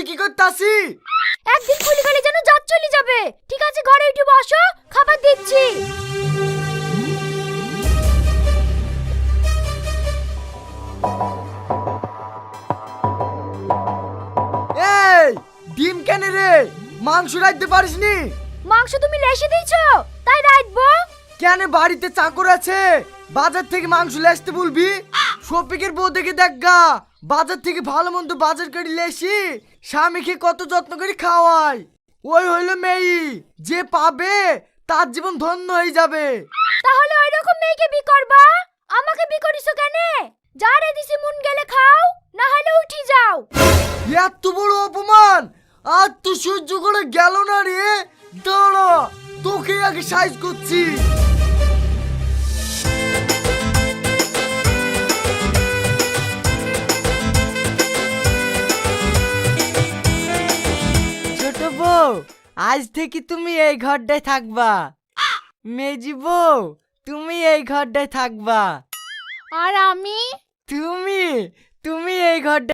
কি করতাছি? একদিন খুলে গেলে যেন জাত চলে যাবে। ঠিক আছে, ঘরে উঠে বসো, খাবার দিচ্ছি। এই ডিম কেন রে? মাংস রাখতে পারিসনি? মাংস তুমি লেসে দিয়েছো, তাই রাখবো। কেন বাড়িতে চাকর আছে? বাজার থেকে মাংস লেসতে বলবি? শফিকের বউ দেখে দেখ গা, বাজার থেকে ভালো মন্দ বাজার করে লেসি স্বামীকে কত যত্ন করে খাওয়ায়। ওই হইলো মেয়ে, যে পাবে তার জীবন ধন্য হয়ে যাবে। তাহলে ওই রকম মেয়েকে বি করবা? আমাকে বি করিছো কেন? যারে দিছি মন গেলে খাও, না হলে উঠি যাও। এত বড় অপমান আর তো সহ্য করে গেল না রে। দাঁড়া, তোকে আগে সাইজ করছি। ছোট বউ, আজ থেকে তুমি এই ঘরটায় থাকবা। মেজি বউ, তুমি এই ঘরটায় থাকবা। আর আমি? তুমি তুমি এই ঘরটা